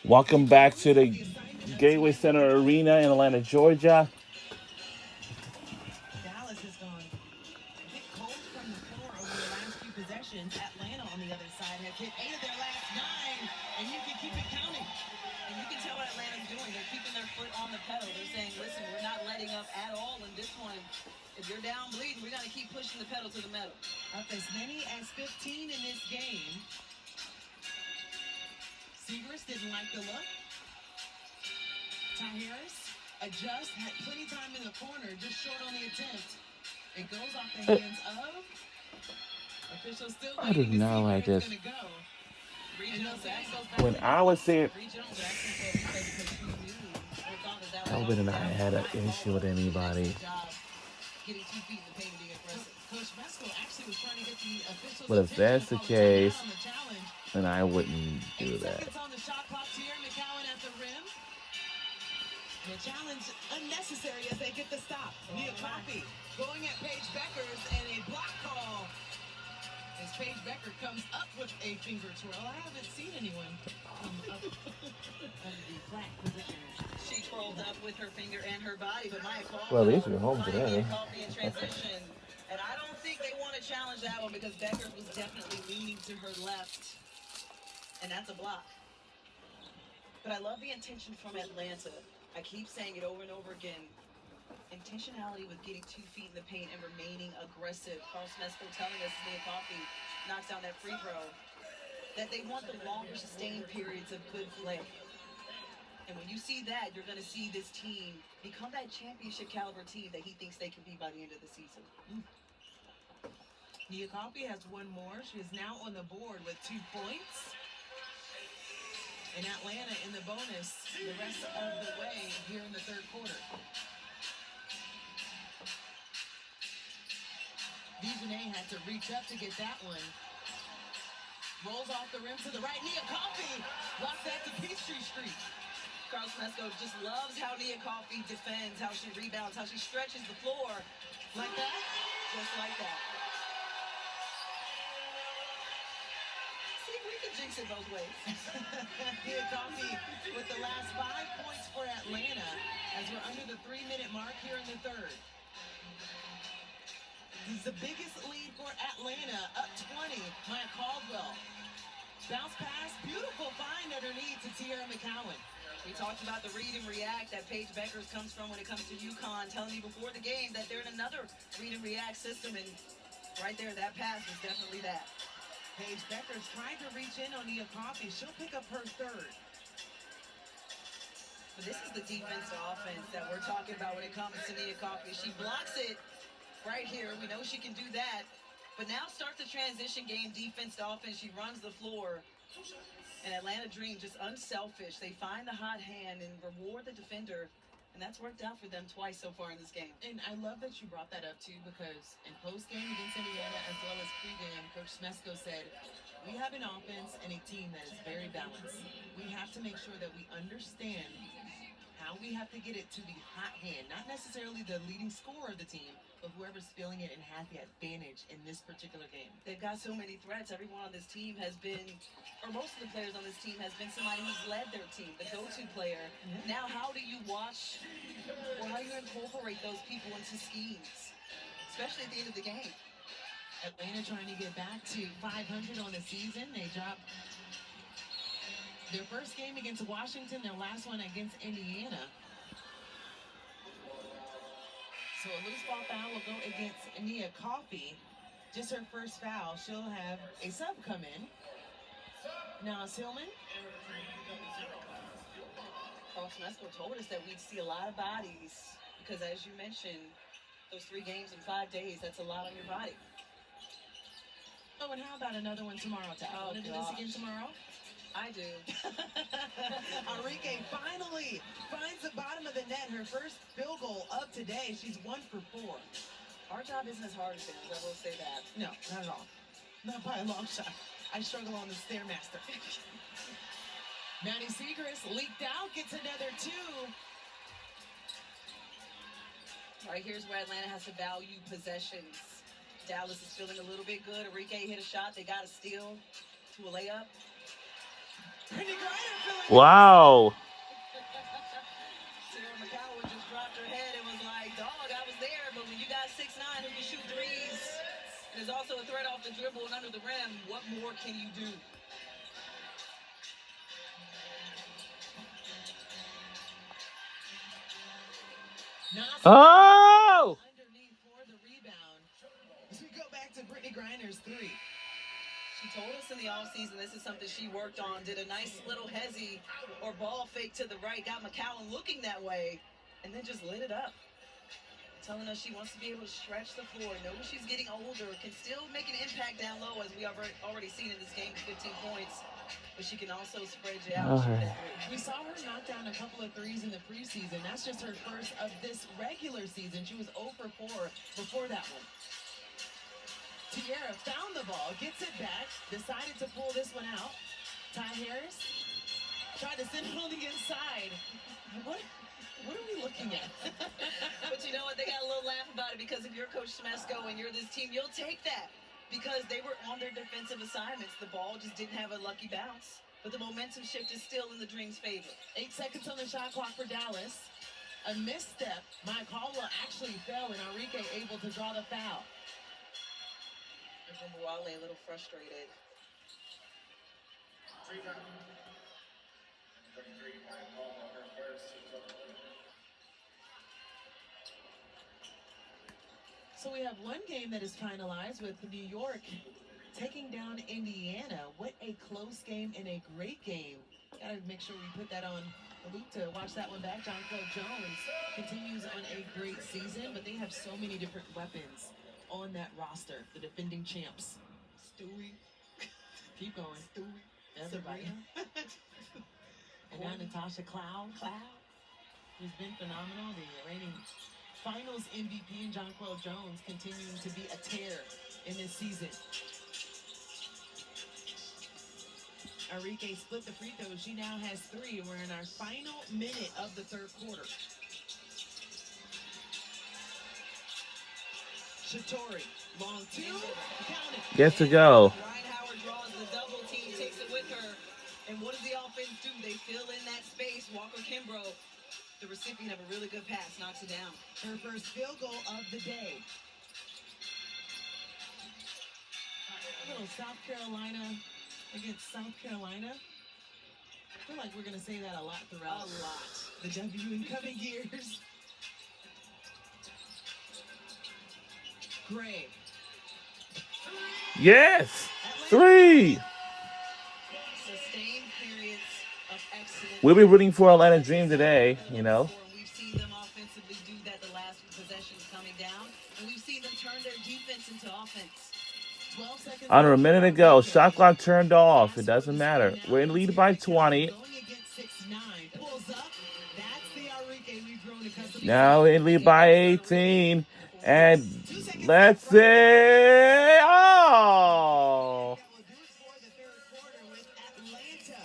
Welcome back to the Gateway Center Arena in Atlanta, Georgia. Dallas has gone a bit cold from the floor over their last few possessions. Atlanta, on the other side, has hit 8 of their last 9, and you can keep it counting. And you can tell what Atlanta's doing. They're keeping their foot on the pedal. They're saying, listen, we're not letting up at all in this one. If you're down bleeding, we got to keep pushing the pedal to the metal. Up as many as 15 in this game. Seagrass didn't like the look. Ty Harris adjusts, had plenty of time in the corner, just short on the attempt. It goes off the hands of officials still I do waiting to see not where like it's this. going to go. Regional Zach goes back When to I was saying, Regional Jackson said he said because he knew or thought that that I was would off. not That was had a an high ball. issue with He did a anybody. good job getting 2 feet in the paint and being aggressive. Coach Mesco actually was trying to get the officials' But if attention to that's the call a timeout case, on the challenge. then I wouldn't do 8 that. seconds on the shot clock here. McCowan at the rim. The challenge unnecessary as they get the stop. Nia Coffey going at Paige Beckers and a block call. As Paige Becker comes up with a finger twirl. I haven't seen anyone come up under the flat position. She twirled up with her finger and her body, but Maya Well, at Caldwell least you're home finding today. Nia Coffey in transition. And I don't think they want to challenge that one because Beckers was definitely leaning to her left. And that's a block. But I love the intention from Atlanta. I keep saying it over and over again. Intentionality with getting 2 feet in the paint and remaining aggressive. Carl Smesco telling us Nia Coffey knocks down that free throw. That they want the longer sustained periods of good play. And when you see that, you're going to see this team become that championship caliber team that he thinks they can be by the end of the season. Nia Coffey has one more. She is now on the board with 2 points. And Atlanta in the bonus the rest of the way here in the third quarter. Dijonay had to reach up to get that one. Rolls off the rim to the right. Nia Coffey blocks that to Peachtree Street. Carl Smesco just loves how Nia Coffey defends, how she rebounds, how she stretches the floor. Like that? Just like that. See, we can jinx it both ways. Nia Coffey with the last 5 points for Atlanta as we're under the 3-minute mark here in the third. This is the biggest lead for Atlanta, up 20. Maya Caldwell. Bounce pass, beautiful find underneath to Tierra McCowan. We talked about the read and react that Paige Beckers comes from when it comes to UConn, telling you before the game that they're in another read and react system, and right there, that pass was definitely that. Paige Beckers tried to reach in on Nia Coffey. She'll pick up her third. But this is the defensive offense that we're talking about when it comes to Nia Coffey. She blocks it right here. We know she can do that. But now starts the transition game, defense to offense. She runs the floor. And Atlanta Dream just unselfish. They find the hot hand and reward the defender. And that's worked out for them twice so far in this game. And I love that you brought that up, too, because in post-game against Indiana as well as pre-game, Coach Smesco said, we have an offense and a team that is very balanced. We have to make sure that we understand how we have to get it to the hot hand, not necessarily the leading scorer of the team, but whoever's feeling it and has the advantage in this particular game. They've got so many threats. Everyone on this team has been, or most of the players on this team has been somebody who's led their team, the go-to player. Now, how do you watch, or how do you incorporate those people into schemes, especially at the end of the game? Atlanta trying to get back to 500 on the season. They dropped their first game against Washington, their last one against Indiana. So a loose ball foul will go against Nia Coffey. Just her first foul. She'll have a sub come in. Now it's Hillman. Carl Smesco told us that we'd see a lot of bodies because, as you mentioned, those 3 games in 5 days, that's a lot on your body. Oh, and how about another one tomorrow, Tad? Oh, Want to do this again tomorrow? I do. Enrique finally finds the bottom of the net. Her first field goal of today. She's 1 for 4. Our job isn't as hard as theirs, I will say that. No, not at all. Not by a long shot. I struggle on the Stairmaster. Maddie Seagrass leaked out, gets another 2. All right, here's where Atlanta has to value possessions. Dallas is feeling a little bit good. Enrique hit a shot. They got a steal to a layup. Brittany Griner feeling Wow. Sarah McCallum just dropped her head and was like, dog, I was there, but when you got 6'9" who can shoot threes and is also a threat off the dribble and under the rim, what more can you do? Oh! Underneath for the rebound. As we go back to Brittany Griner's three. She told us in the offseason this is something she worked on, did a nice little hezzy or ball fake to the right, got McCallum looking that way, and then just lit it up. Telling us she wants to be able to stretch the floor, knows she's getting older, can still make an impact down low as we have already seen in this game, 15 points. But she can also spread you out. Okay. We saw her knock down a couple of threes in the preseason. That's just her first of this regular season. She was 0 for 4 before that one. Tierra found the ball, gets it back, decided to pull this one out. Ty Harris tried to send it on the inside. What are we looking at? But you know what? They got a little laugh about it because if you're Coach Smesco and you're this team, you'll take that. Because they were on their defensive assignments. The ball just didn't have a lucky bounce. But the momentum shift is still in the Dream's favor. 8 seconds on the shot clock for Dallas. A misstep. Mike Caldwell actually fell and Enrique able to draw the foul. And Wale a little frustrated. So we have one game that is finalized with New York taking down Indiana. What a close game and a great game. Gotta make sure we put that on the loop to watch that one back. Jonquel Jones continues on a great season, but they have so many different weapons on that roster. The defending champs. Stewie. Keep going. Stewie. Everybody. And now Natasha Cloud, who's been phenomenal. The reigning Finals MVP and Jonquel Jones continuing to be a tear in this season. Enrique split the free throws. She now has 3. We're in our final minute of the third quarter. Shatori, long 2, count it. Gets to go. Ryan Howard draws the double team, takes it with her. And what does the offense do? They fill in that space. Walker Kimbrough, the recipient of a really good pass, knocks it down. Her first field goal of the day. A little South Carolina against South Carolina. I feel like we're going to say that a lot throughout the W in coming years. Gray. Yes. 3. Sustained periods of excellence. We'll be rooting for Atlanta Dream today, you know. We've seen them offensively do that the last possessions coming down, and we've seen them turn their defense into offense. 12 seconds Under a minute ago, shot clock turned off. It doesn't matter. We're in lead by 20. Going against 6'9". Pulls up. That's the Enrique we've grown accustomed to. Now in lead by 18. And let's say, oh. That will do it for the third quarter with Atlanta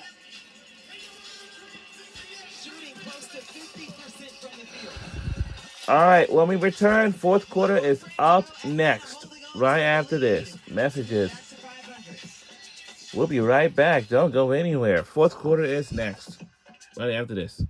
shooting close to 50% from the field. All right, when we return, fourth quarter is up next, right after this. Messages. Back to 500. We'll be right back. Don't go anywhere. Fourth quarter is next, right after this.